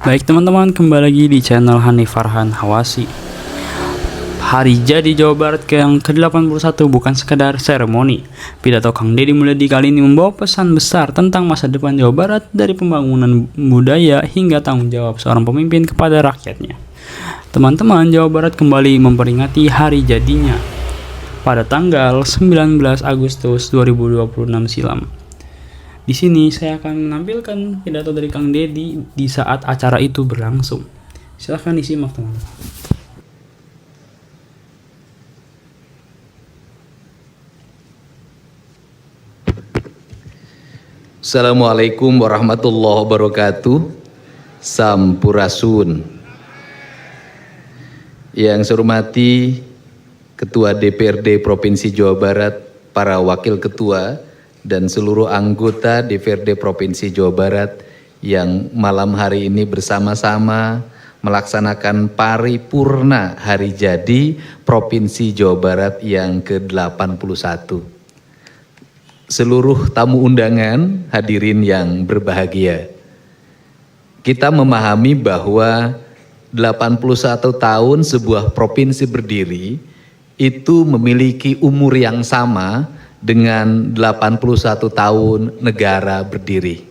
Baik teman-teman, kembali lagi di channel Hanif Farhan Hawasi. Hari jadi Jawa Barat yang ke-81 bukan sekedar seremoni. Pidato Kang Deddy Mulyadi kali ini membawa pesan besar tentang masa depan Jawa Barat, dari pembangunan budaya hingga tanggung jawab seorang pemimpin kepada rakyatnya. Teman-teman, Jawa Barat kembali memperingati hari jadinya pada tanggal 19 Agustus 2026 silam. Di sini saya akan menampilkan pidato dari Kang Deddy di saat acara itu berlangsung. Silahkan disimak teman-teman. Assalamualaikum warahmatullahi wabarakatuh. Sampurasun. Yang saya hormati Ketua DPRD Provinsi Jawa Barat, para wakil ketua, dan seluruh anggota DPRD Provinsi Jawa Barat yang malam hari ini bersama-sama melaksanakan paripurna hari jadi Provinsi Jawa Barat yang ke-81. Seluruh tamu undangan, hadirin yang berbahagia. Kita memahami bahwa 81 tahun sebuah provinsi berdiri itu memiliki umur yang sama dengan 81 tahun negara berdiri.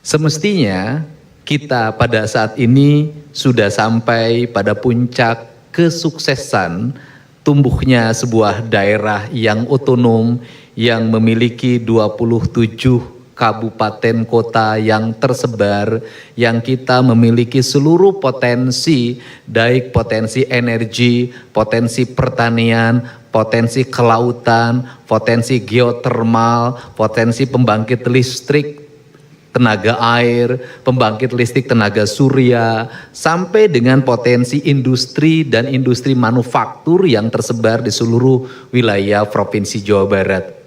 Semestinya kita pada saat ini sudah sampai pada puncak kesuksesan tumbuhnya sebuah daerah yang otonom yang memiliki 27 kabupaten kota yang tersebar, yang kita memiliki seluruh potensi, baik potensi energi, potensi pertanian, potensi kelautan, potensi geotermal, potensi pembangkit listrik tenaga air, pembangkit listrik tenaga surya, sampai dengan potensi industri dan industri manufaktur yang tersebar di seluruh wilayah Provinsi Jawa Barat.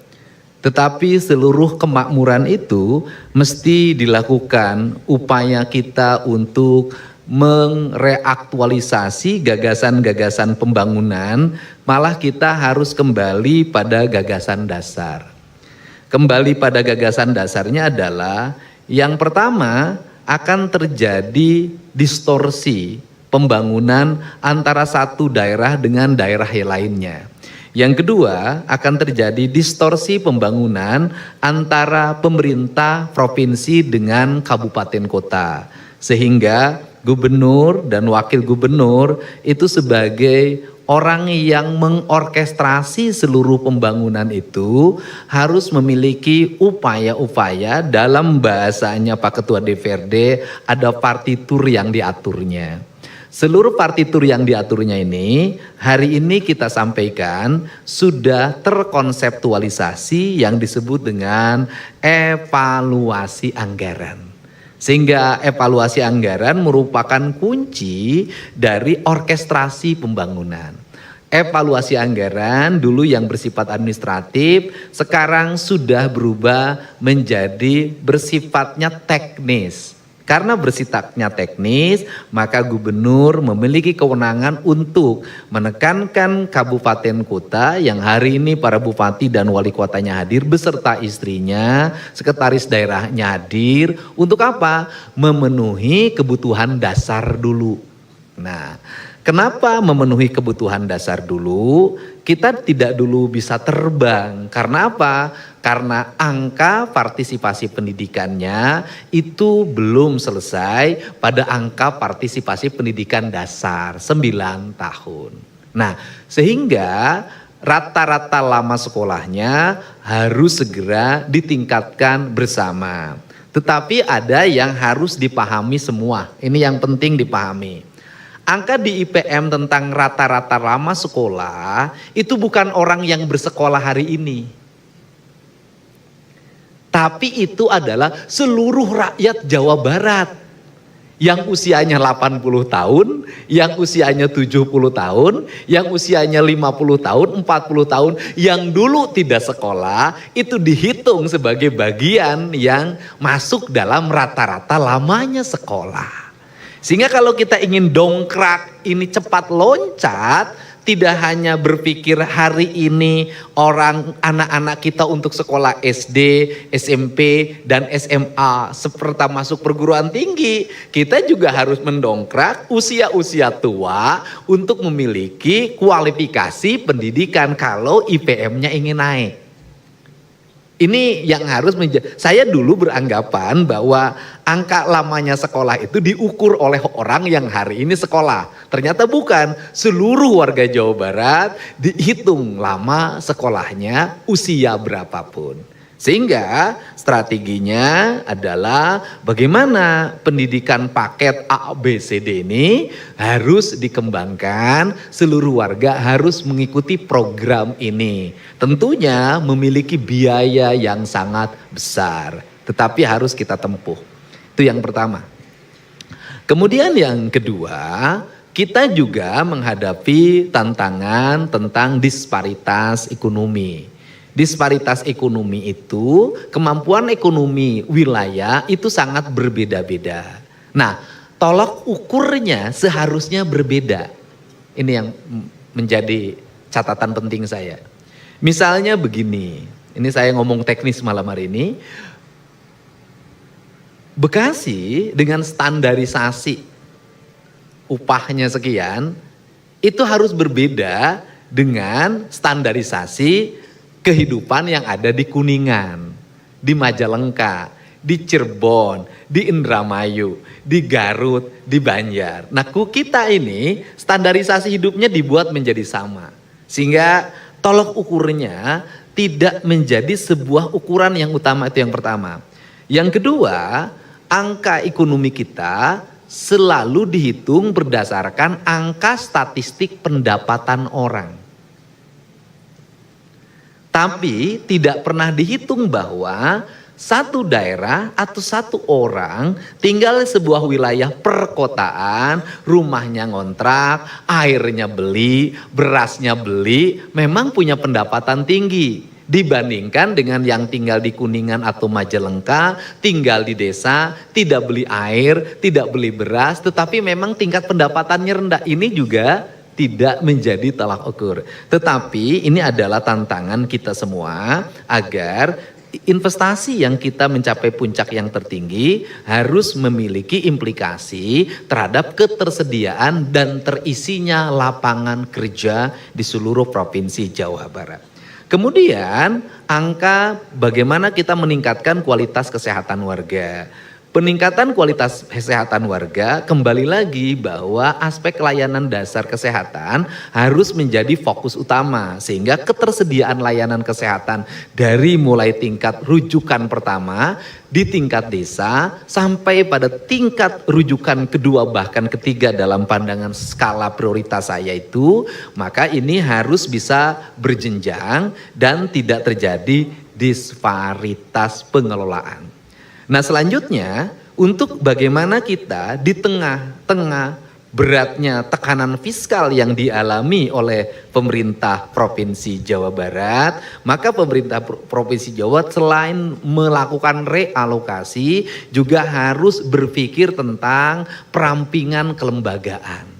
Tetapi seluruh kemakmuran itu mesti dilakukan upaya kita untuk mereaktualisasi gagasan-gagasan pembangunan, malah kita harus kembali pada gagasan dasar. Kembali pada gagasan dasarnya adalah yang pertama, akan terjadi distorsi pembangunan antara satu daerah dengan daerah yang lainnya. Yang kedua, akan terjadi distorsi pembangunan antara pemerintah provinsi dengan kabupaten kota. Sehingga gubernur dan wakil gubernur itu sebagai orang yang mengorkestrasi seluruh pembangunan itu harus memiliki upaya-upaya, dalam bahasanya Pak Ketua DPRD ada partitur yang diaturnya. Seluruh partitur yang diaturnya ini hari ini kita sampaikan sudah terkonseptualisasi yang disebut dengan evaluasi anggaran. Sehingga evaluasi anggaran merupakan kunci dari orkestrasi pembangunan. Evaluasi anggaran dulu yang bersifat administratif, sekarang sudah berubah menjadi bersifatnya teknis. Karena bersifatnya teknis, maka gubernur memiliki kewenangan untuk menekankan kabupaten kota yang hari ini para bupati dan wali kotanya hadir beserta istrinya, sekretaris daerahnya hadir. Untuk apa? Memenuhi kebutuhan dasar dulu. Nah, kenapa memenuhi kebutuhan dasar dulu? Kita tidak dulu bisa terbang. Karena apa? Karena angka partisipasi pendidikannya itu belum selesai pada angka partisipasi pendidikan dasar 9 tahun. Nah, sehingga rata-rata lama sekolahnya harus segera ditingkatkan bersama. Tetapi ada yang harus dipahami semua. Ini yang penting dipahami. Angka di IPM tentang rata-rata lama sekolah itu bukan orang yang bersekolah hari ini. Tapi itu adalah seluruh rakyat Jawa Barat. Yang usianya 80 tahun, yang usianya 70 tahun, yang usianya 50 tahun, 40 tahun, yang dulu tidak sekolah, itu dihitung sebagai bagian yang masuk dalam rata-rata lamanya sekolah. Sehingga kalau kita ingin dongkrak ini cepat loncat, tidak hanya berpikir hari ini anak-anak kita untuk sekolah SD, SMP, dan SMA seperti masuk perguruan tinggi. Kita juga harus mendongkrak usia-usia tua untuk memiliki kualifikasi pendidikan kalau IPM-nya ingin naik. Ini yang harus saya dulu beranggapan bahwa angka lamanya sekolah itu diukur oleh orang yang hari ini sekolah. Ternyata bukan, seluruh warga Jawa Barat dihitung lama sekolahnya usia berapapun. Sehingga strateginya adalah bagaimana pendidikan paket A, B, C, D ini harus dikembangkan, seluruh warga harus mengikuti program ini. Tentunya memiliki biaya yang sangat besar, tetapi harus kita tempuh. Itu yang pertama. Kemudian yang kedua, kita juga menghadapi tantangan tentang disparitas ekonomi. Disparitas ekonomi itu, kemampuan ekonomi wilayah itu sangat berbeda-beda. Nah, tolak ukurnya seharusnya berbeda. Ini yang menjadi catatan penting saya. Misalnya begini, ini saya ngomong teknis malam hari ini. Bekasi dengan standarisasi upahnya sekian, itu harus berbeda dengan standarisasi kehidupan yang ada di Kuningan, di Majalengka, di Cirebon, di Indramayu, di Garut, di Banjar. Nah, kita ini standarisasi hidupnya dibuat menjadi sama. Sehingga tolok ukurnya tidak menjadi sebuah ukuran yang utama, itu yang pertama. Yang kedua, angka ekonomi kita selalu dihitung berdasarkan angka statistik pendapatan orang. Tapi tidak pernah dihitung bahwa satu daerah atau satu orang tinggal di sebuah wilayah perkotaan, rumahnya ngontrak, airnya beli, berasnya beli, memang punya pendapatan tinggi. Dibandingkan dengan yang tinggal di Kuningan atau Majalengka, tinggal di desa, tidak beli air, tidak beli beras, tetapi memang tingkat pendapatannya rendah. Ini juga tidak menjadi tolak ukur. Tetapi ini adalah tantangan kita semua agar investasi yang kita mencapai puncak yang tertinggi harus memiliki implikasi terhadap ketersediaan dan terisinya lapangan kerja di seluruh provinsi Jawa Barat. Kemudian angka bagaimana kita meningkatkan kualitas kesehatan warga. Peningkatan kualitas kesehatan warga kembali lagi bahwa aspek layanan dasar kesehatan harus menjadi fokus utama. Sehingga ketersediaan layanan kesehatan dari mulai tingkat rujukan pertama di tingkat desa sampai pada tingkat rujukan kedua bahkan ketiga dalam pandangan skala prioritas saya itu, maka ini harus bisa berjenjang dan tidak terjadi disparitas pengelolaan. Nah, selanjutnya untuk bagaimana kita di tengah-tengah beratnya tekanan fiskal yang dialami oleh pemerintah Provinsi Jawa Barat, maka pemerintah Provinsi Jawa selain melakukan realokasi juga harus berpikir tentang perampingan kelembagaan.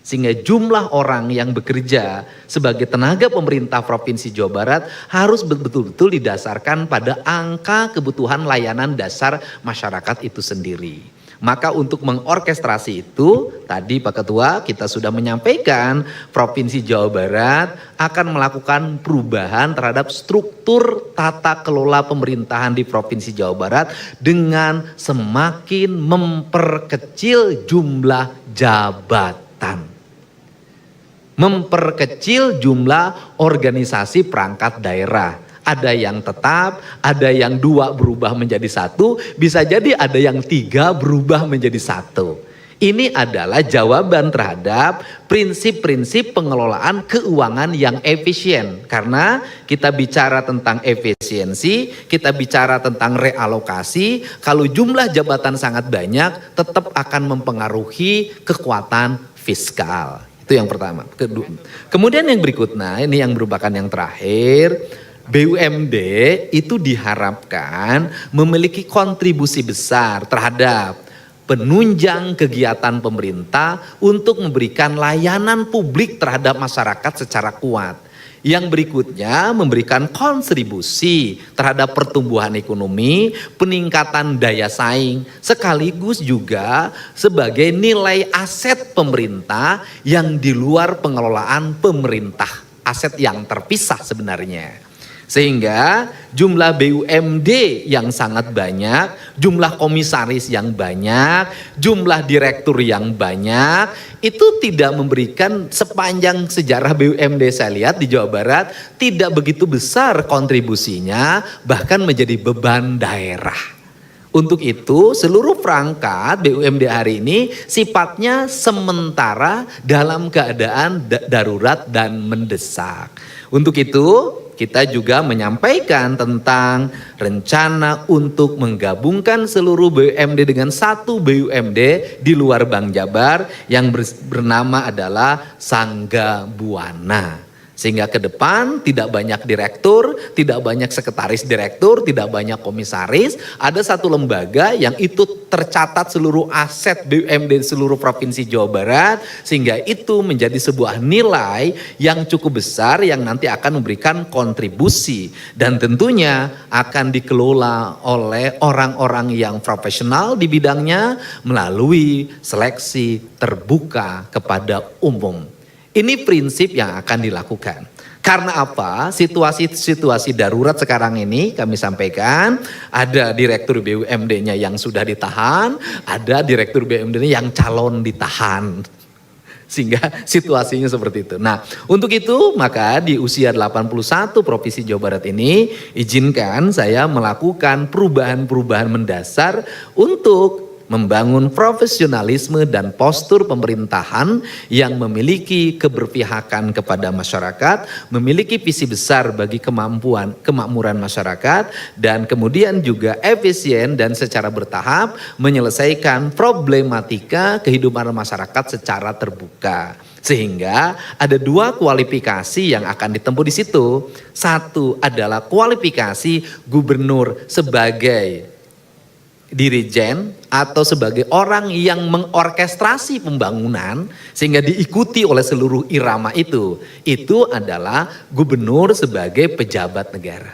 Sehingga jumlah orang yang bekerja sebagai tenaga pemerintah Provinsi Jawa Barat harus betul-betul didasarkan pada angka kebutuhan layanan dasar masyarakat itu sendiri. Maka untuk mengorkestrasi itu, tadi Pak Ketua kita sudah menyampaikan Provinsi Jawa Barat akan melakukan perubahan terhadap struktur tata kelola pemerintahan di Provinsi Jawa Barat dengan semakin memperkecil jumlah jabatan. Memperkecil jumlah organisasi perangkat daerah. Ada yang tetap, ada yang 2 berubah menjadi 1, bisa jadi ada yang 3 berubah menjadi 1. Ini adalah jawaban terhadap prinsip-prinsip pengelolaan keuangan yang efisien. Karena kita bicara tentang efisiensi, kita bicara tentang realokasi, kalau jumlah jabatan sangat banyak tetap akan mempengaruhi kekuatan fiskal. Itu yang pertama. Kemudian yang berikutnya, ini yang merupakan yang terakhir, BUMD itu diharapkan memiliki kontribusi besar terhadap penunjang kegiatan pemerintah untuk memberikan layanan publik terhadap masyarakat secara kuat. Yang berikutnya memberikan kontribusi terhadap pertumbuhan ekonomi, peningkatan daya saing, sekaligus juga sebagai nilai aset pemerintah yang di luar pengelolaan pemerintah, aset yang terpisah sebenarnya. Sehingga jumlah BUMD yang sangat banyak, jumlah komisaris yang banyak, jumlah direktur yang banyak, itu tidak memberikan sepanjang sejarah BUMD saya lihat di Jawa Barat, tidak begitu besar kontribusinya, bahkan menjadi beban daerah. Untuk itu seluruh perangkat BUMD hari ini sifatnya sementara dalam keadaan darurat dan mendesak. Untuk itu kita juga menyampaikan tentang rencana untuk menggabungkan seluruh BUMD dengan satu BUMD di luar Bank Jabar yang bernama adalah Sangga Buana. Sehingga ke depan tidak banyak direktur, tidak banyak sekretaris direktur, tidak banyak komisaris. Ada satu lembaga yang itu tercatat seluruh aset BUMD di seluruh provinsi Jawa Barat. Sehingga itu menjadi sebuah nilai yang cukup besar yang nanti akan memberikan kontribusi. Dan tentunya akan dikelola oleh orang-orang yang profesional di bidangnya melalui seleksi terbuka kepada umum. Ini prinsip yang akan dilakukan. Karena apa? Situasi darurat sekarang ini kami sampaikan, ada direktur BUMD-nya yang sudah ditahan, ada direktur BUMD-nya yang calon ditahan. Sehingga situasinya seperti itu. Nah, untuk itu maka di usia 81 Provinsi Jawa Barat ini izinkan saya melakukan perubahan-perubahan mendasar untuk membangun profesionalisme dan postur pemerintahan yang memiliki keberpihakan kepada masyarakat, memiliki visi besar bagi kemakmuran masyarakat, dan kemudian juga efisien dan secara bertahap menyelesaikan problematika kehidupan masyarakat secara terbuka. Sehingga ada dua kualifikasi yang akan ditempuh di situ. Satu adalah kualifikasi gubernur sebagai dirijen atau sebagai orang yang mengorkestrasi pembangunan sehingga diikuti oleh seluruh irama itu adalah gubernur sebagai pejabat negara.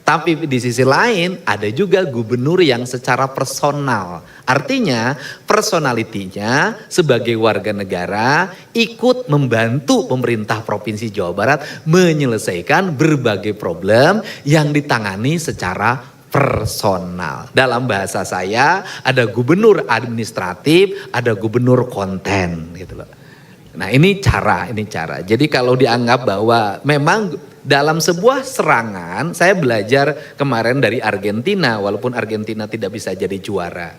Tapi di sisi lain ada juga gubernur yang secara personal, artinya personalitinya sebagai warga negara ikut membantu pemerintah Provinsi Jawa Barat menyelesaikan berbagai problem yang ditangani secara personal. Dalam bahasa saya ada gubernur administratif, ada gubernur konten gitu loh. Nah, ini cara. Jadi kalau dianggap bahwa memang dalam sebuah serangan, saya belajar kemarin dari Argentina walaupun Argentina tidak bisa jadi juara.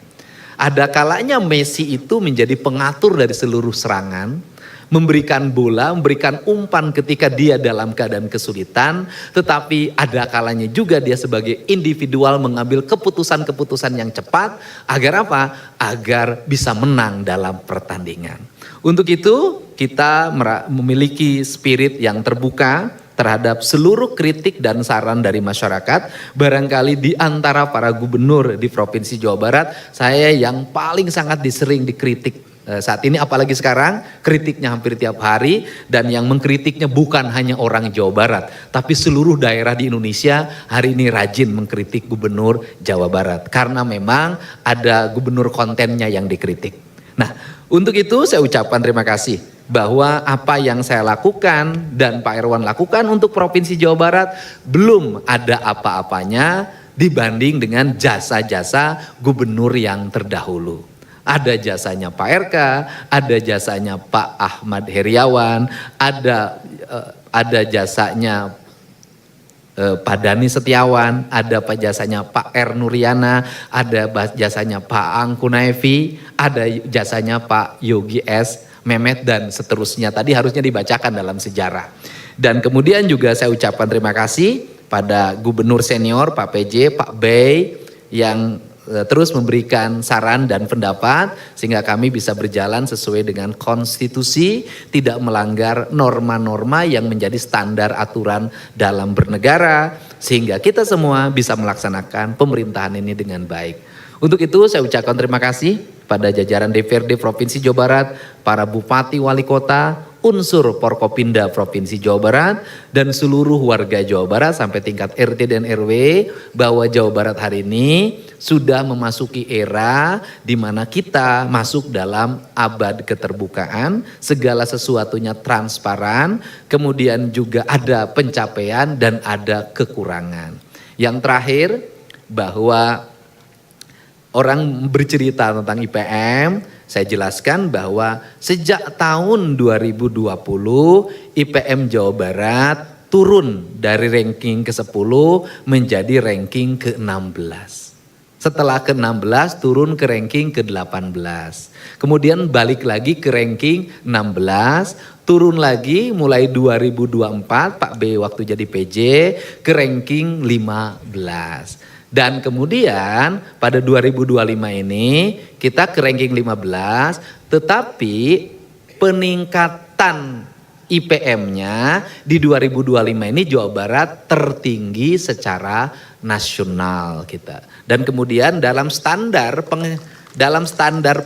Ada kalanya Messi itu menjadi pengatur dari seluruh serangan, memberikan bola, memberikan umpan ketika dia dalam keadaan kesulitan, tetapi ada kalanya juga dia sebagai individual mengambil keputusan-keputusan yang cepat, agar apa? Agar bisa menang dalam pertandingan. Untuk itu kita memiliki spirit yang terbuka terhadap seluruh kritik dan saran dari masyarakat. Barangkali di antara para gubernur di Provinsi Jawa Barat, saya yang paling sangat sering dikritik saat ini, apalagi sekarang kritiknya hampir tiap hari, dan yang mengkritiknya bukan hanya orang Jawa Barat, tapi seluruh daerah di Indonesia hari ini rajin mengkritik gubernur Jawa Barat. Karena memang ada gubernur kontennya yang dikritik. Nah, untuk itu saya ucapkan terima kasih bahwa apa yang saya lakukan dan Pak Irwan lakukan untuk Provinsi Jawa Barat belum ada apa-apanya dibanding dengan jasa-jasa gubernur yang terdahulu. Ada jasanya Pak RK, ada jasanya Pak Ahmad Heriawan, ada jasanya Pak Dani Setiawan, ada jasanya Pak R. Nuryana, ada jasanya Pak Angkunaevi, ada jasanya Pak Yogi S. Mehmet, dan seterusnya. Tadi harusnya dibacakan dalam sejarah. Dan kemudian juga saya ucapkan terima kasih pada Gubernur Senior Pak PJ, Pak Bey yang terus memberikan saran dan pendapat sehingga kami bisa berjalan sesuai dengan konstitusi, tidak melanggar norma-norma yang menjadi standar aturan dalam bernegara, sehingga kita semua bisa melaksanakan pemerintahan ini dengan baik. Untuk itu saya ucapkan terima kasih pada jajaran DPRD Provinsi Jawa Barat, para bupati wali kota, unsur Forkopimda Provinsi Jawa Barat, dan seluruh warga Jawa Barat sampai tingkat RT dan RW, bahwa Jawa Barat hari ini sudah memasuki era di mana kita masuk dalam abad keterbukaan, segala sesuatunya transparan, kemudian juga ada pencapaian dan ada kekurangan. Yang terakhir, bahwa orang bercerita tentang IPM, saya jelaskan bahwa sejak tahun 2020 IPM Jawa Barat turun dari ranking ke-10 menjadi ranking ke-16. Setelah ke-16 turun ke ranking ke-18. Kemudian balik lagi ke ranking 16, turun lagi mulai 2024 Pak B waktu jadi PJ ke ranking 15. Dan kemudian pada 2025 ini kita ke ranking 15, tetapi peningkatan IPM-nya di 2025 ini Jawa Barat tertinggi secara nasional kita. Dan kemudian dalam standar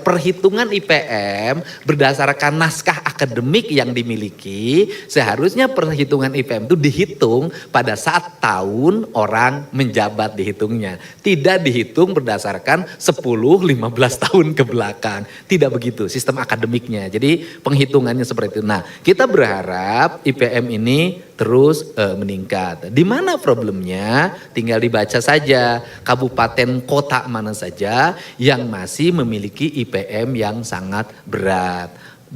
perhitungan IPM berdasarkan naskah akademik yang dimiliki, seharusnya perhitungan IPM itu dihitung pada saat tahun orang menjabat dihitungnya. Tidak dihitung berdasarkan 10-15 tahun ke belakang. Tidak begitu sistem akademiknya. Jadi penghitungannya seperti itu. Nah, kita berharap IPM ini terus meningkat. Di mana problemnya? Tinggal dibaca saja kabupaten kota mana saja yang masih memiliki IPM yang sangat berat.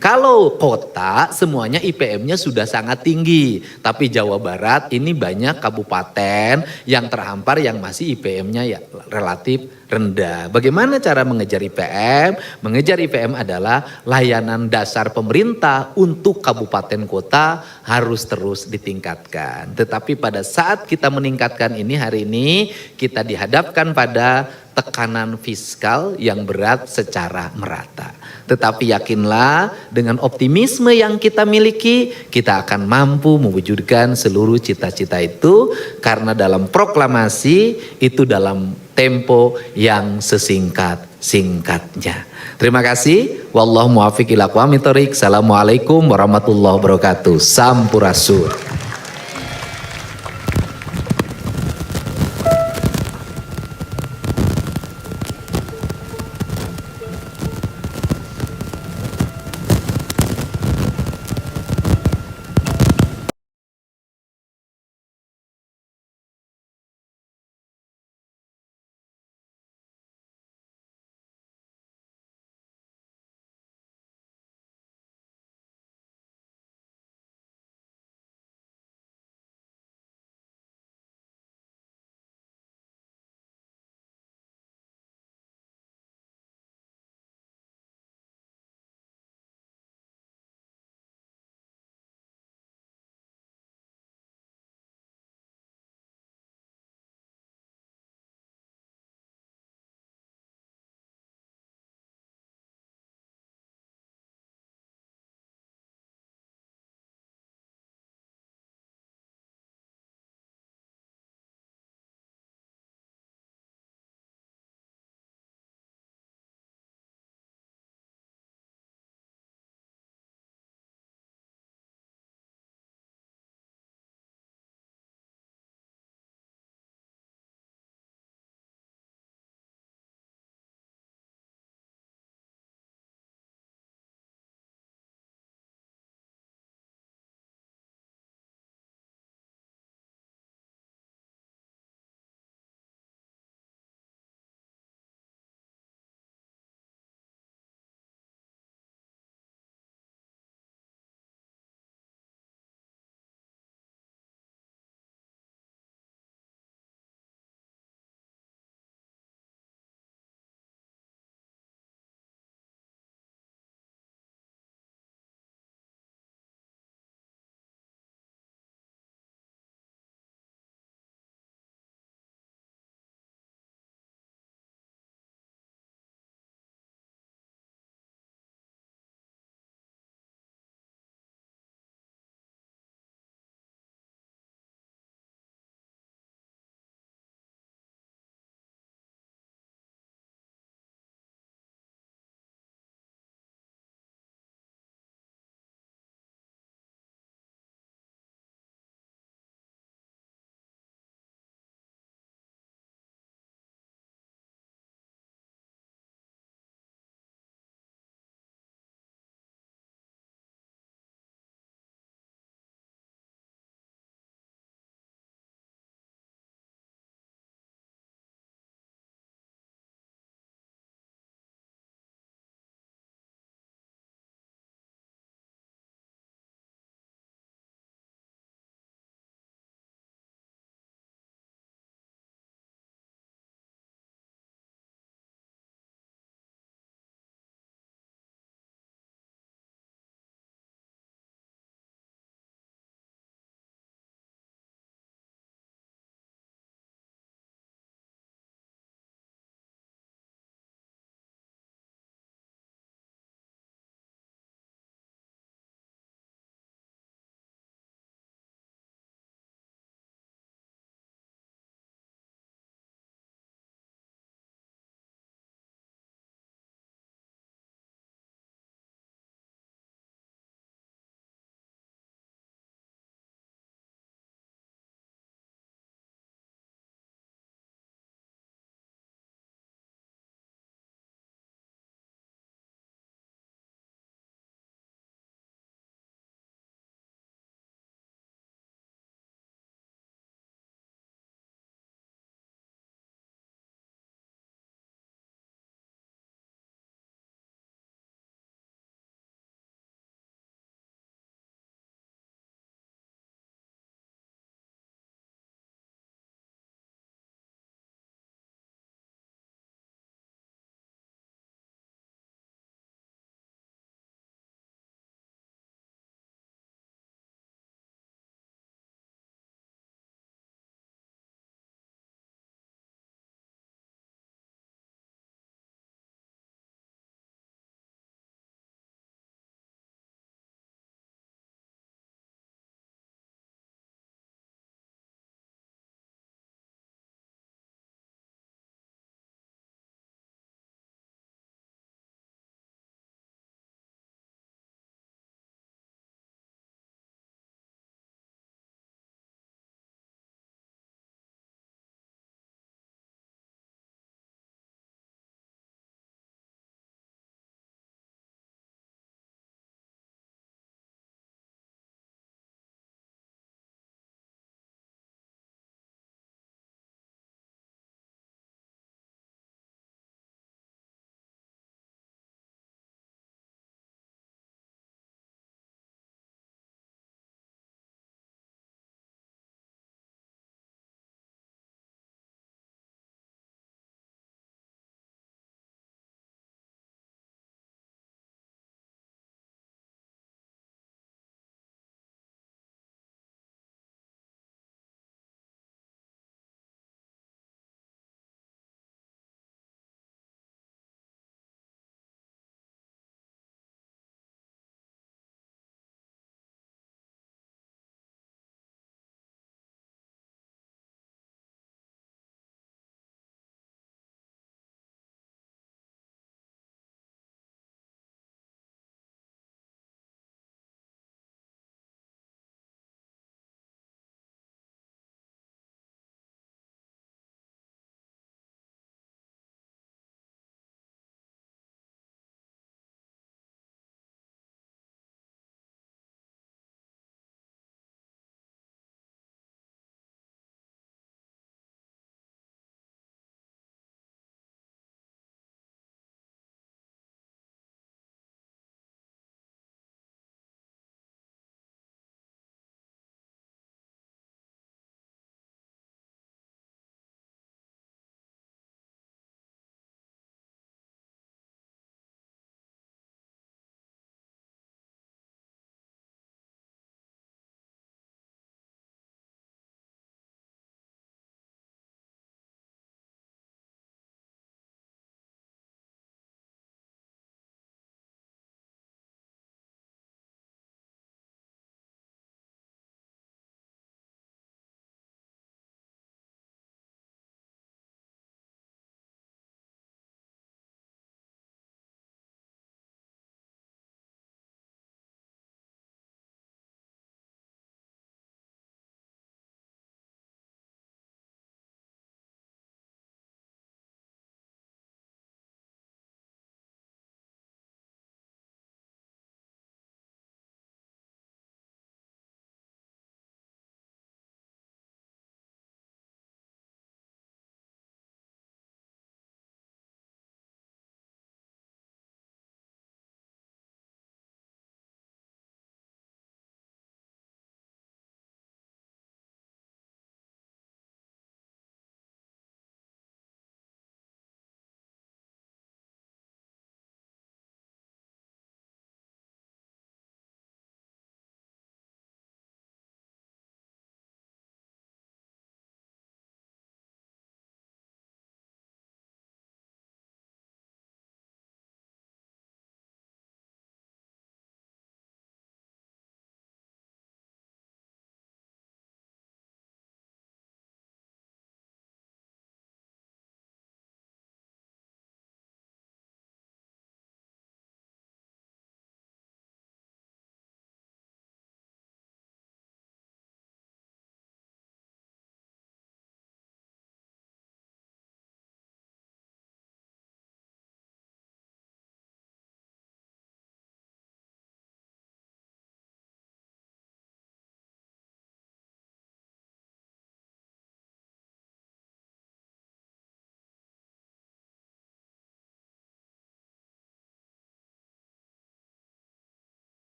Kalau kota semuanya IPM-nya sudah sangat tinggi, tapi Jawa Barat ini banyak kabupaten yang terhampar yang masih IPM-nya ya relatif rendah. Bagaimana cara mengejar IPM? Mengejar IPM adalah layanan dasar pemerintah untuk kabupaten kota harus terus ditingkatkan. Tetapi pada saat kita meningkatkan ini hari ini kita dihadapkan pada tekanan fiskal yang berat secara merata. Tetapi yakinlah dengan optimisme yang kita miliki, kita akan mampu mewujudkan seluruh cita-cita itu karena dalam proklamasi itu dalam tempo yang sesingkat-singkatnya. Terima kasih. Wallahu muwaffiq ila aqwamit thoriq. Assalamualaikum warahmatullahi wabarakatuh. Sampurasun.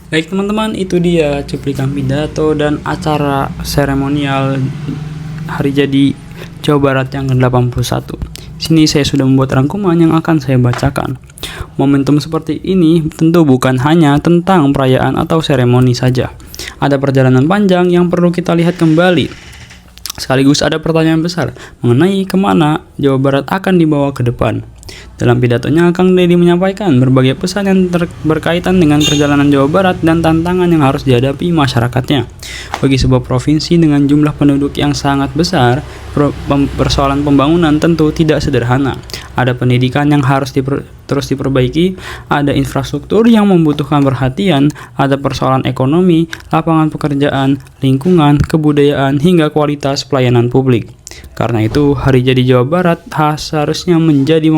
Baik teman-teman, itu dia cuplikan pidato dan acara seremonial Hari Jadi Jawa Barat yang ke-81. Sini saya sudah membuat rangkuman yang akan saya bacakan. Momentum seperti ini tentu bukan hanya tentang perayaan atau seremoni saja. Ada perjalanan panjang yang perlu kita lihat kembali. Sekaligus ada pertanyaan besar mengenai kemana Jawa Barat akan dibawa ke depan. Dalam pidatonya, Kang Deddy menyampaikan berbagai pesan yang berkaitan dengan perjalanan Jawa Barat dan tantangan yang harus dihadapi masyarakatnya. Bagi sebuah provinsi dengan jumlah penduduk yang sangat besar, persoalan pembangunan tentu tidak sederhana. Ada pendidikan yang harus terus diperbaiki, ada infrastruktur yang membutuhkan perhatian, ada persoalan ekonomi, lapangan pekerjaan, lingkungan, kebudayaan, hingga kualitas pelayanan publik. Karena itu, Hari Jadi Jawa Barat seharusnya menjadi